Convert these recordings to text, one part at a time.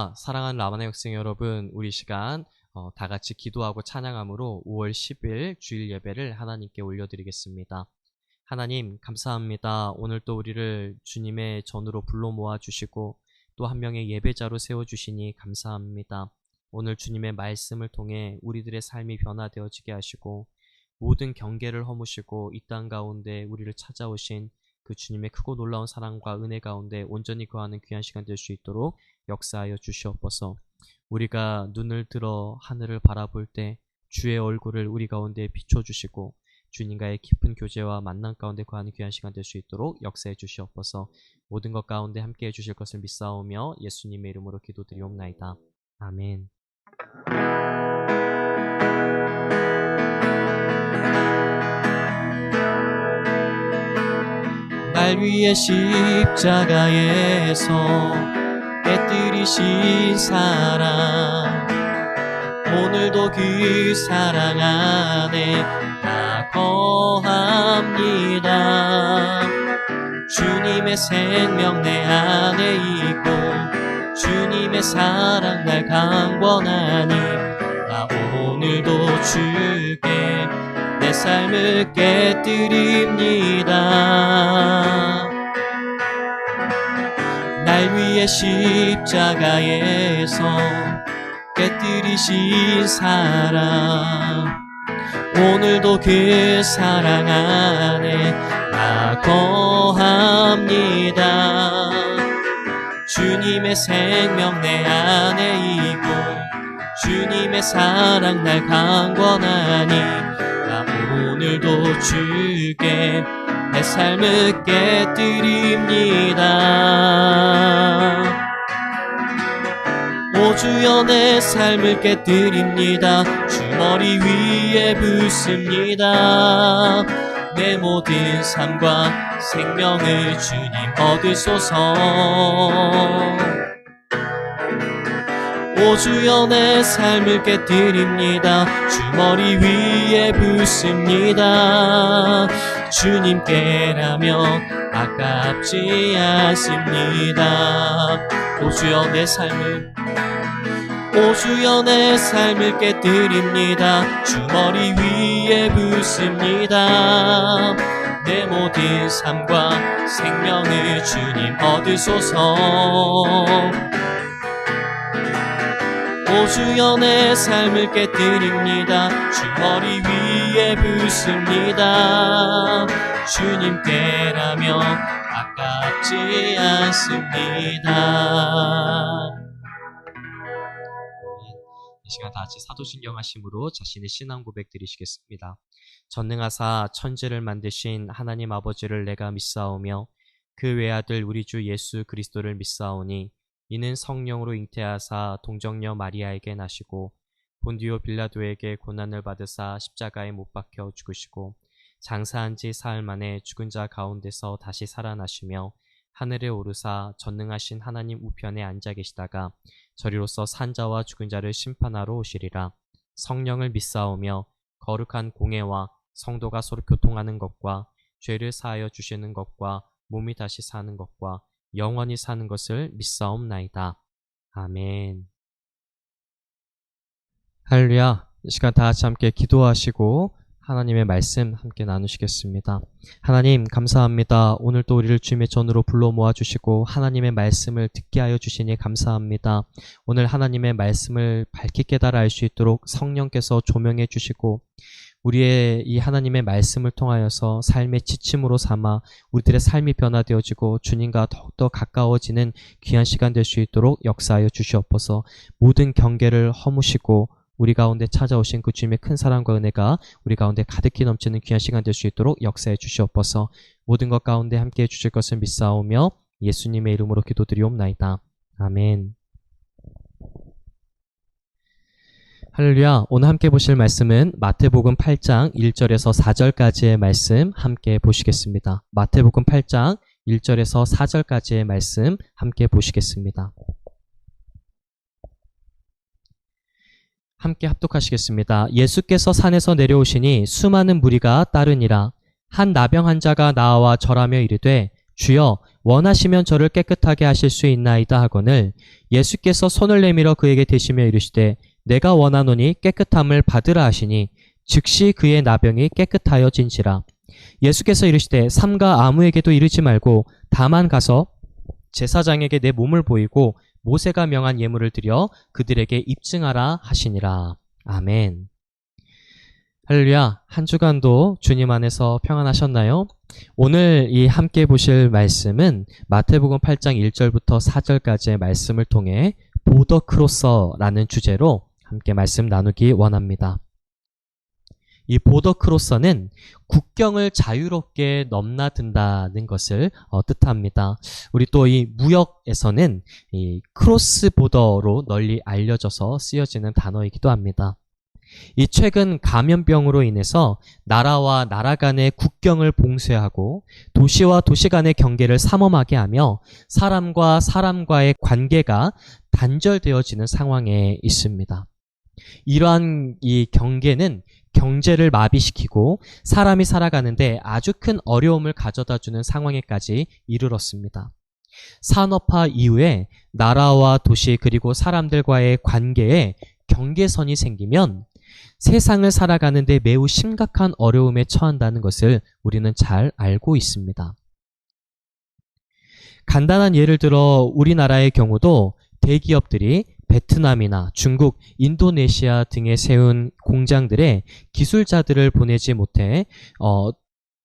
할렐루야. 사랑하는 라마네 학생 여러분, 우리 시간 다 같이 기도하고 찬양함으로 5월 10일 주일 예배를 하나님께 올려드리겠습니다. 하나님 감사합니다. 오늘 또 우리를 주님의 전으로 불러 모아주시고 또 한 명의 예배자로 세워주시니 감사합니다. 오늘 주님의 말씀을 통해 우리들의 삶이 변화되어지게 하시고 모든 경계를 허무시고 이 땅 가운데 우리를 찾아오신 그 주님의 크고 놀라운 사랑과 은혜 가운데 온전히 거하는 귀한 시간 될 수 있도록 역사하여 주시옵소서. 우리가 눈을 들어 하늘을 바라볼 때 주의 얼굴을 우리 가운데 비춰주시고 주님과의 깊은 교제와 만남 가운데 거하는 귀한 시간 될 수 있도록 역사해 주시옵소서. 모든 것 가운데 함께해 주실 것을 믿사오며 예수님의 이름으로 기도드리옵나이다. 아멘. 날 위해 십자가에서 깨뜨리신 사랑, 오늘도 그 사랑 안에 나 거합니다. 주님의 생명 내 안에 있고 주님의 사랑 날 강권하니 나 오늘도 주께 내 삶을 깨뜨립니다. 날 위해 십자가에서 깨뜨리신 사랑, 오늘도 그 사랑 안에 나 거합니다. 주님의 생명 내 안에 있고 주님의 사랑 날 강권하니 나 오늘도 주께 내 삶을 깨뜨립니다. 오 주여 내 삶을 깨뜨립니다. 주 머리 위에 붓습니다. 내 모든 삶과 생명을 주님 얻으소서. 오 주여 내 삶을 깨뜨립니다. 주 머리 위에 붓습니다. 주님께라면 아깝지 않습니다. 오 주여 내 삶을 깨뜨립니다. 주 머리 위에 붓습니다. 내 모든 삶과 생명을 주님 얻으소서. 오 주여 내 삶을 깨뜨립니다. 주 머리 위에 붓습니다. 주님께라면 아깝지 않습니다. 이 시간 다 같이 사도신경 하심으로 자신의 신앙 고백 드리시겠습니다. 전능하사 천지를 만드신 하나님 아버지를 내가 믿사오며 그 외아들 우리 주 예수 그리스도를 믿사오니 이는 성령으로 잉태하사 동정녀 마리아에게 나시고 본디오 빌라도에게 고난을 받으사 십자가에 못 박혀 죽으시고 장사한 지 사흘 만에 죽은 자 가운데서 다시 살아나시며 하늘에 오르사 전능하신 하나님 우편에 앉아 계시다가 저리로서 산 자와 죽은 자를 심판하러 오시리라. 성령을 믿사오며 거룩한 공회와 성도가 서로 교통하는 것과 죄를 사하여 주시는 것과 몸이 다시 사는 것과 영원히 사는 것을 믿사옵나이다. 아멘. 할렐루야. 이 시간 다 같이 함께 기도하시고 하나님의 말씀 함께 나누시겠습니다. 하나님 감사합니다. 오늘 또 우리를 주님의 전으로 불러 모아주시고 하나님의 말씀을 듣게 하여 주시니 감사합니다. 오늘 하나님의 말씀을 밝히 깨달아 알 수 있도록 성령께서 조명해 주시고 우리의 이 하나님의 말씀을 통하여서 삶의 지침으로 삼아 우리들의 삶이 변화되어지고 주님과 더욱더 가까워지는 귀한 시간 될 수 있도록 역사하여 주시옵소서. 모든 경계를 허무시고 우리 가운데 찾아오신 그 주님의 큰 사랑과 은혜가 우리 가운데 가득히 넘치는 귀한 시간 될 수 있도록 역사해 주시옵소서. 모든 것 가운데 함께해 주실 것을 믿사오며 예수님의 이름으로 기도드리옵나이다. 아멘. 할렐루야. 오늘 함께 보실 말씀은 마태복음 8장 1절에서 4절까지의 말씀 함께 보시겠습니다. 마태복음 8장 1절에서 4절까지의 말씀 함께 보시겠습니다. 함께 합독하시겠습니다. 예수께서 산에서 내려오시니 수많은 무리가 따르니라. 한 나병 환자가 나와 절하며 이르되 주여 원하시면 저를 깨끗하게 하실 수 있나이다 하거늘 예수께서 손을 내밀어 그에게 대시며 이르시되 내가 원하노니 깨끗함을 받으라 하시니 즉시 그의 나병이 깨끗하여진지라. 예수께서 이르시되 삼가 아무에게도 이르지 말고 다만 가서 제사장에게 내 몸을 보이고 모세가 명한 예물을 드려 그들에게 입증하라 하시니라. 아멘. 할렐루야. 한 주간도 주님 안에서 평안하셨나요? 오늘 이 함께 보실 말씀은 마태복음 8장 1절부터 4절까지의 말씀을 통해 보더 크로서라는 주제로 함께 말씀 나누기 원합니다. 이 보더 크로서는 국경을 자유롭게 넘나든다는 것을 뜻합니다. 우리 또 이 무역에서는 이 크로스 보더로 널리 알려져서 쓰여지는 단어이기도 합니다. 이 최근 감염병으로 인해서 나라와 나라 간의 국경을 봉쇄하고 도시와 도시 간의 경계를 삼엄하게 하며 사람과 사람과의 관계가 단절되어지는 상황에 있습니다. 이러한 이 경계는 경제를 마비시키고 사람이 살아가는데 아주 큰 어려움을 가져다주는 상황에까지 이르렀습니다. 산업화 이후에 나라와 도시 그리고 사람들과의 관계에 경계선이 생기면 세상을 살아가는데 매우 심각한 어려움에 처한다는 것을 우리는 잘 알고 있습니다. 간단한 예를 들어 우리나라의 경우도 대기업들이 베트남이나 중국, 인도네시아 등에 세운 공장들에 기술자들을 보내지 못해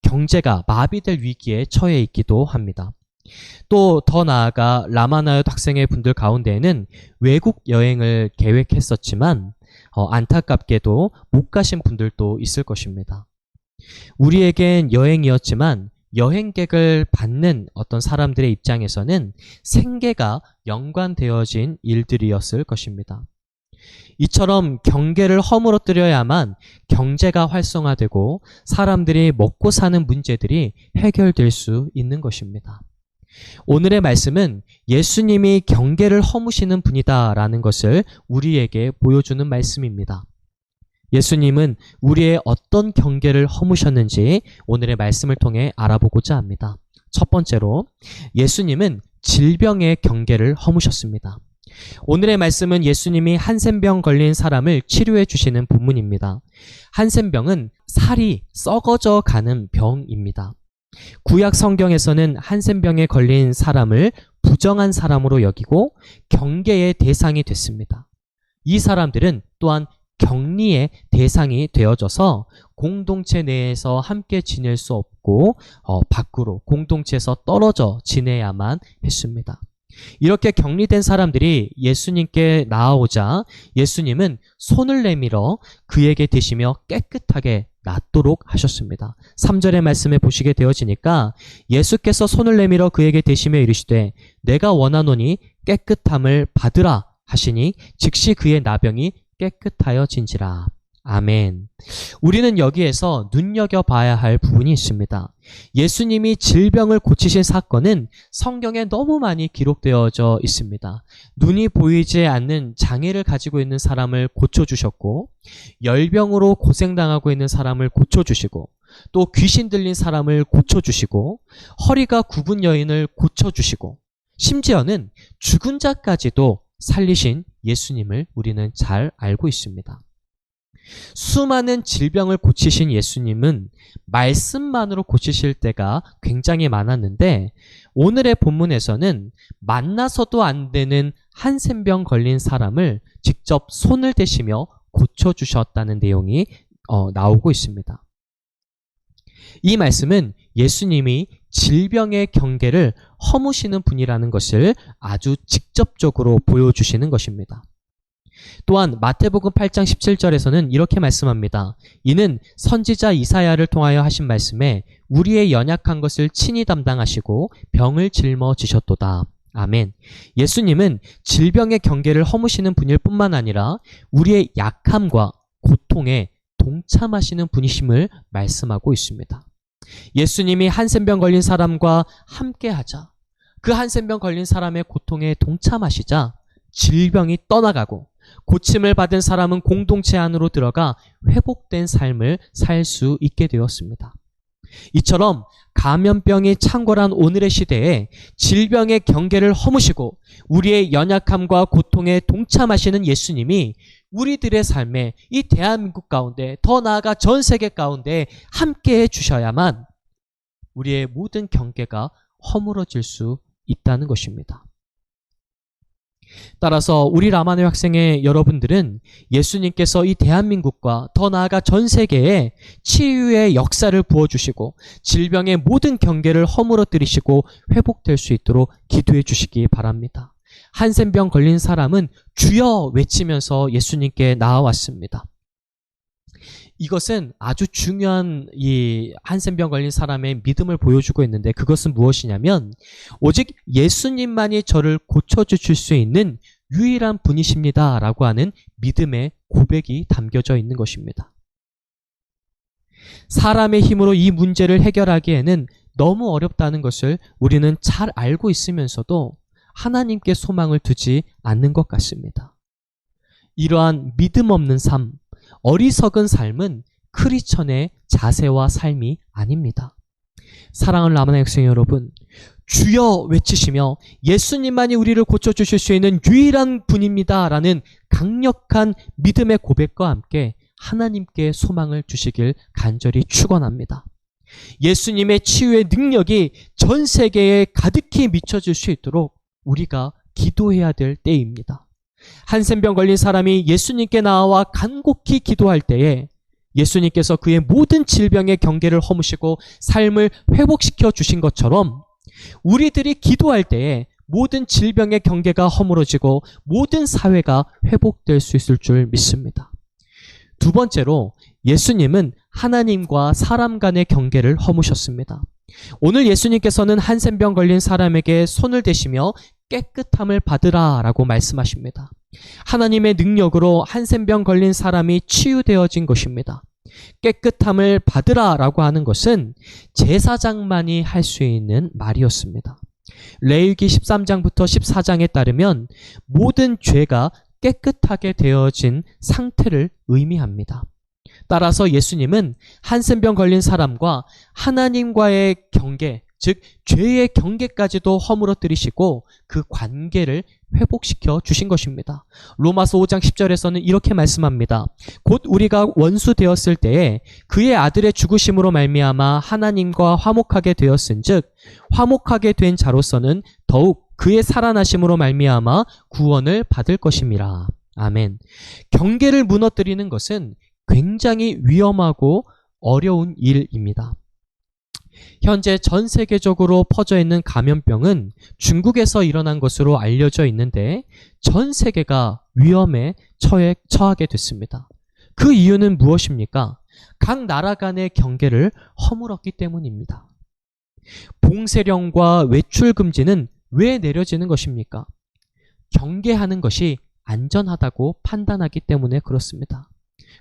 경제가 마비될 위기에 처해 있기도 합니다. 또 더 나아가 라마나얏 학생의 분들 가운데에는 외국 여행을 계획했었지만 안타깝게도 못 가신 분들도 있을 것입니다. 우리에겐 여행이었지만 여행객을 받는 어떤 사람들의 입장에서는 생계가 연관되어진 일들이었을 것입니다. 이처럼 경계를 허물어뜨려야만 경제가 활성화되고 사람들이 먹고 사는 문제들이 해결될 수 있는 것입니다. 오늘의 말씀은 예수님이 경계를 허무시는 분이다라는 것을 우리에게 보여주는 말씀입니다. 예수님은 우리의 어떤 경계를 허무셨는지 오늘의 말씀을 통해 알아보고자 합니다. 첫 번째로 예수님은 질병의 경계를 허무셨습니다. 오늘의 말씀은 예수님이 한센병 걸린 사람을 치료해 주시는 본문입니다. 한센병은 살이 썩어져 가는 병입니다. 구약 성경에서는 한센병에 걸린 사람을 부정한 사람으로 여기고 경계의 대상이 됐습니다. 이 사람들은 또한 격리의 대상이 되어져서 공동체 내에서 함께 지낼 수 없고 밖으로 공동체에서 떨어져 지내야만 했습니다. 이렇게 격리된 사람들이 예수님께 나아오자 예수님은 손을 내밀어 그에게 대시며 깨끗하게 낫도록 하셨습니다. 3절의 말씀에 보시게 되어지니까 예수께서 손을 내밀어 그에게 대시며 이르시되 내가 원하노니 깨끗함을 받으라 하시니 즉시 그의 나병이 깨끗하여진지라. 아멘. 우리는 여기에서 눈여겨봐야 할 부분이 있습니다. 예수님이 질병을 고치신 사건은 성경에 너무 많이 기록되어져 있습니다. 눈이 보이지 않는 장애를 가지고 있는 사람을 고쳐주셨고, 열병으로 고생당하고 있는 사람을 고쳐주시고, 또 귀신 들린 사람을 고쳐주시고, 허리가 굽은 여인을 고쳐주시고, 심지어는 죽은 자까지도 살리신 예수님을 우리는 잘 알고 있습니다. 수많은 질병을 고치신 예수님은 말씀만으로 고치실 때가 굉장히 많았는데 오늘의 본문에서는 만나서도 안 되는 한센병 걸린 사람을 직접 손을 대시며 고쳐주셨다는 내용이 나오고 있습니다. 이 말씀은 예수님이 질병의 경계를 허무시는 분이라는 것을 아주 직접적으로 보여주시는 것입니다. 또한 마태복음 8장 17절에서는 이렇게 말씀합니다. 이는 선지자 이사야를 통하여 하신 말씀에 우리의 연약한 것을 친히 담당하시고 병을 짊어지셨도다. 아멘. 예수님은 질병의 경계를 허무시는 분일 뿐만 아니라 우리의 약함과 고통에 동참하시는 분이심을 말씀하고 있습니다. 예수님이 한센병 걸린 사람과 함께하자 그 한센병 걸린 사람의 고통에 동참하시자 질병이 떠나가고 고침을 받은 사람은 공동체 안으로 들어가 회복된 삶을 살 수 있게 되었습니다. 이처럼 감염병이 창궐한 오늘의 시대에 질병의 경계를 허무시고 우리의 연약함과 고통에 동참하시는 예수님이 우리들의 삶에 이 대한민국 가운데, 더 나아가 전 세계 가운데 함께해 주셔야만 우리의 모든 경계가 허물어질 수 있다는 것입니다. 따라서 우리 라마네 학생의 여러분들은 예수님께서 이 대한민국과 더 나아가 전 세계에 치유의 역사를 부어주시고 질병의 모든 경계를 허물어뜨리시고 회복될 수 있도록 기도해 주시기 바랍니다. 한센병 걸린 사람은 주여 외치면서 예수님께 나아왔습니다. 이것은 아주 중요한 이 한센병 걸린 사람의 믿음을 보여주고 있는데, 그것은 무엇이냐면 오직 예수님만이 저를 고쳐주실 수 있는 유일한 분이십니다 라고 하는 믿음의 고백이 담겨져 있는 것입니다. 사람의 힘으로 이 문제를 해결하기에는 너무 어렵다는 것을 우리는 잘 알고 있으면서도 하나님께 소망을 두지 않는 것 같습니다. 이러한 믿음 없는 삶, 어리석은 삶은 크리스천의 자세와 삶이 아닙니다. 사랑하는 라마네 학생 여러분, 주여 외치시며 예수님만이 우리를 고쳐주실 수 있는 유일한 분입니다 라는 강력한 믿음의 고백과 함께 하나님께 소망을 주시길 간절히 축원합니다. 예수님의 치유의 능력이 전 세계에 가득히 미쳐질 수 있도록 우리가 기도해야 될 때입니다. 한센병 걸린 사람이 예수님께 나와 간곡히 기도할 때에 예수님께서 그의 모든 질병의 경계를 허무시고 삶을 회복시켜 주신 것처럼 우리들이 기도할 때에 모든 질병의 경계가 허물어지고 모든 사회가 회복될 수 있을 줄 믿습니다. 두 번째로, 예수님은 하나님과 사람 간의 경계를 허무셨습니다. 오늘 예수님께서는 한센병 걸린 사람에게 손을 대시며 깨끗함을 받으라 라고 말씀하십니다. 하나님의 능력으로 한센병 걸린 사람이 치유되어진 것입니다. 깨끗함을 받으라 라고 하는 것은 제사장만이 할 수 있는 말이었습니다. 레위기 13장부터 14장에 따르면 모든 죄가 깨끗하게 되어진 상태를 의미합니다. 따라서 예수님은 한센병 걸린 사람과 하나님과의 경계, 즉 죄의 경계까지도 허물어뜨리시고 그 관계를 회복시켜 주신 것입니다. 로마서 5장 10절에서는 이렇게 말씀합니다. 곧 우리가 원수 되었을 때에 그의 아들의 죽으심으로 말미암아 하나님과 화목하게 되었은즉 화목하게 된 자로서는 더욱 그의 살아나심으로 말미암아 구원을 받을 것임이라. 아멘. 경계를 무너뜨리는 것은 굉장히 위험하고 어려운 일입니다. 현재 전 세계적으로 퍼져 있는 감염병은 중국에서 일어난 것으로 알려져 있는데 전 세계가 위험에 처하게 됐습니다. 그 이유는 무엇입니까? 각 나라 간의 경계를 허물었기 때문입니다. 봉쇄령과 외출 금지는 왜 내려지는 것입니까? 경계하는 것이 안전하다고 판단하기 때문에 그렇습니다.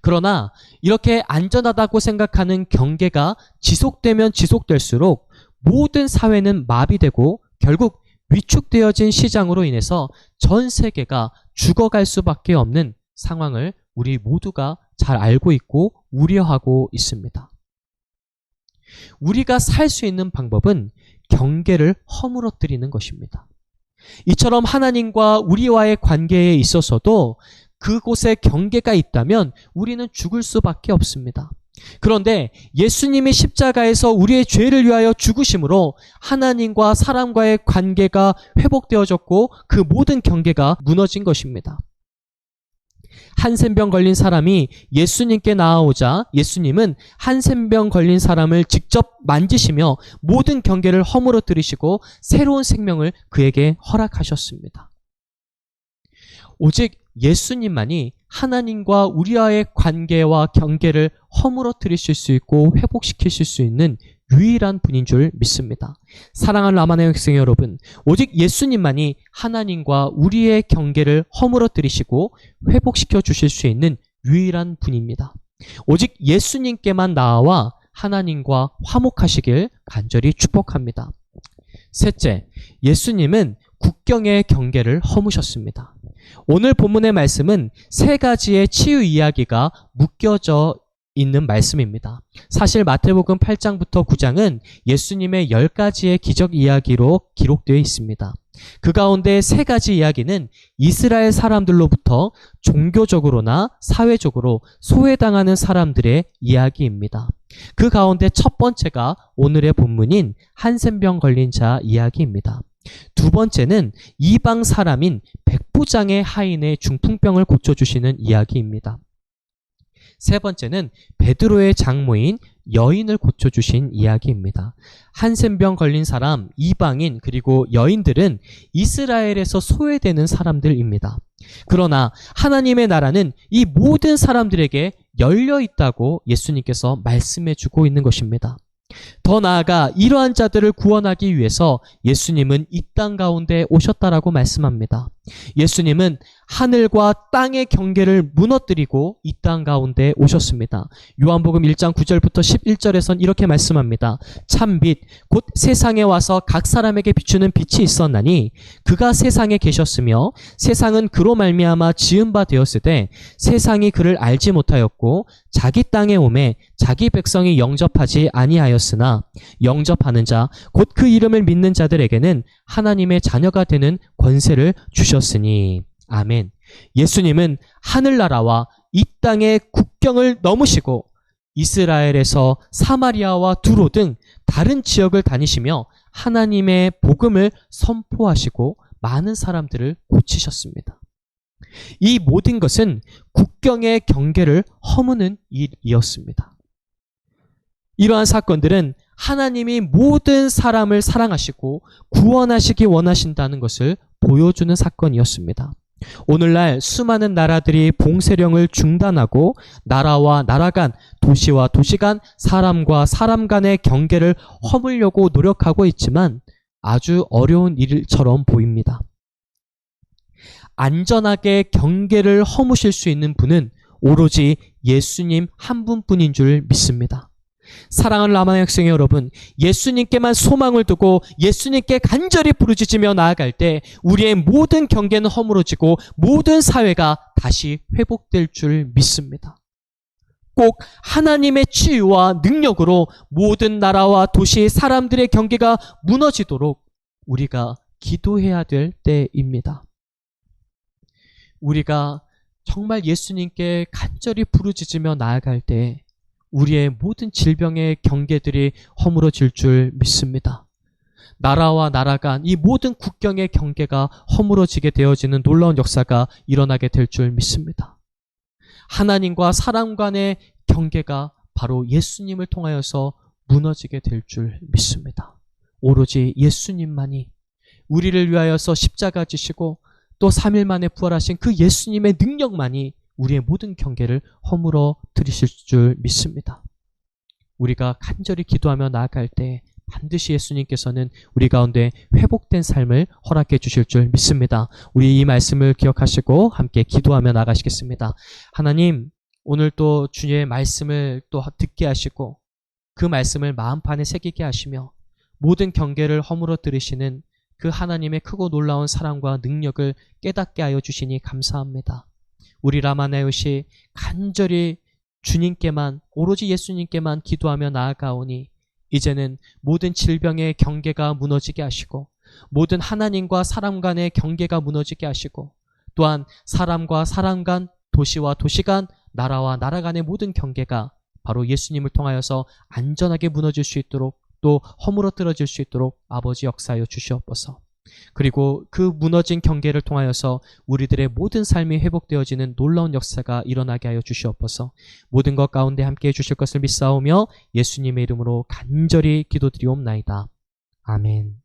그러나 이렇게 안전하다고 생각하는 경계가 지속되면 지속될수록 모든 사회는 마비되고 결국 위축되어진 시장으로 인해서 전 세계가 죽어갈 수밖에 없는 상황을 우리 모두가 잘 알고 있고 우려하고 있습니다. 우리가 살 수 있는 방법은 경계를 허물어뜨리는 것입니다. 이처럼 하나님과 우리와의 관계에 있어서도 그곳에 경계가 있다면 우리는 죽을 수밖에 없습니다. 그런데 예수님이 십자가에서 우리의 죄를 위하여 죽으심으로 하나님과 사람과의 관계가 회복되어졌고 그 모든 경계가 무너진 것입니다. 한센병 걸린 사람이 예수님께 나아오자 예수님은 한센병 걸린 사람을 직접 만지시며 모든 경계를 허물어뜨리시고 새로운 생명을 그에게 허락하셨습니다. 오직 예수님만이 하나님과 우리와의 관계와 경계를 허물어뜨리실 수 있고 회복시키실 수 있는 유일한 분인 줄 믿습니다. 사랑하는 라마네 학생 여러분, 오직 예수님만이 하나님과 우리의 경계를 허물어뜨리시고 회복시켜 주실 수 있는 유일한 분입니다. 오직 예수님께만 나아와 하나님과 화목하시길 간절히 축복합니다. 셋째, 예수님은 국경의 경계를 허무셨습니다. 오늘 본문의 말씀은 세 가지의 치유 이야기가 묶여져 있는 말씀입니다. 사실 마태복음 8장부터 9장은 예수님의 10가지의 기적 이야기로 기록되어 있습니다. 그 가운데 3가지 이야기는 이스라엘 사람들로부터 종교적으로나 사회적으로 소외당하는 사람들의 이야기입니다. 그 가운데 첫 번째가 오늘의 본문인 한센병 걸린 자 이야기입니다. 두 번째는 이방 사람인 백부장의 하인의 중풍병을 고쳐주시는 이야기입니다. 세 번째는 베드로의 장모인 여인을 고쳐주신 이야기입니다. 한센병 걸린 사람, 이방인, 그리고 여인들은 이스라엘에서 소외되는 사람들입니다. 그러나 하나님의 나라는 이 모든 사람들에게 열려 있다고 예수님께서 말씀해 주고 있는 것입니다. 더 나아가 이러한 자들을 구원하기 위해서 예수님은 이 땅 가운데 오셨다라고 말씀합니다. 예수님은 하늘과 땅의 경계를 무너뜨리고 이 땅 가운데 오셨습니다. 요한복음 1장 9절부터 11절에선 이렇게 말씀합니다. 참 빛, 곧 세상에 와서 각 사람에게 비추는 빛이 있었나니 그가 세상에 계셨으며 세상은 그로 말미암아 지은 바 되었으되 세상이 그를 알지 못하였고 자기 땅에 오매 자기 백성이 영접하지 아니하였으나 영접하는 자, 곧 그 이름을 믿는 자들에게는 하나님의 자녀가 되는 권세를 주셨으니. 아멘. 예수님은 하늘나라와 이 땅의 국경을 넘으시고 이스라엘에서 사마리아와 두로 등 다른 지역을 다니시며 하나님의 복음을 선포하시고 많은 사람들을 고치셨습니다. 이 모든 것은 국경의 경계를 허무는 일이었습니다. 이러한 사건들은 하나님이 모든 사람을 사랑하시고 구원하시기 원하신다는 것을 보여주는 사건이었습니다. 오늘날 수많은 나라들이 봉쇄령을 중단하고 나라와 나라 간, 도시와 도시 간, 사람과 사람 간의 경계를 허물려고 노력하고 있지만 아주 어려운 일처럼 보입니다. 안전하게 경계를 허무실 수 있는 분은 오로지 예수님 한 분뿐인 줄 믿습니다. 사랑하는 라마의 학생 여러분, 예수님께만 소망을 두고 예수님께 간절히 부르짖으며 나아갈 때 우리의 모든 경계는 허물어지고 모든 사회가 다시 회복될 줄 믿습니다. 꼭 하나님의 치유와 능력으로 모든 나라와 도시 사람들의 경계가 무너지도록 우리가 기도해야 될 때입니다. 우리가 정말 예수님께 간절히 부르짖으며 나아갈 때 우리의 모든 질병의 경계들이 허물어질 줄 믿습니다. 나라와 나라 간 이 모든 국경의 경계가 허물어지게 되어지는 놀라운 역사가 일어나게 될 줄 믿습니다. 하나님과 사람 간의 경계가 바로 예수님을 통하여서 무너지게 될 줄 믿습니다. 오로지 예수님만이 우리를 위하여서 십자가 지시고 또 3일 만에 부활하신 그 예수님의 능력만이 우리의 모든 경계를 허물어 드리실 줄 믿습니다. 우리가 간절히 기도하며 나아갈 때 반드시 예수님께서는 우리 가운데 회복된 삶을 허락해 주실 줄 믿습니다. 우리 이 말씀을 기억하시고 함께 기도하며 나가시겠습니다. 하나님, 오늘 또 주의 말씀을 또 듣게 하시고 그 말씀을 마음판에 새기게 하시며 모든 경계를 허물어 들으시는 그 하나님의 크고 놀라운 사랑과 능력을 깨닫게 하여 주시니 감사합니다. 우리 라마나요시 간절히 주님께만, 오로지 예수님께만 기도하며 나아가오니 이제는 모든 질병의 경계가 무너지게 하시고 모든 하나님과 사람 간의 경계가 무너지게 하시고 또한 사람과 사람 간, 도시와 도시 간, 나라와 나라 간의 모든 경계가 바로 예수님을 통하여서 안전하게 무너질 수 있도록 또 허물어뜨려질 수 있도록 아버지 역사하여 주시옵소서. 그리고 그 무너진 경계를 통하여서 우리들의 모든 삶이 회복되어지는 놀라운 역사가 일어나게 하여 주시옵소서. 모든 것 가운데 함께해 주실 것을 믿사오며 예수님의 이름으로 간절히 기도드리옵나이다. 아멘.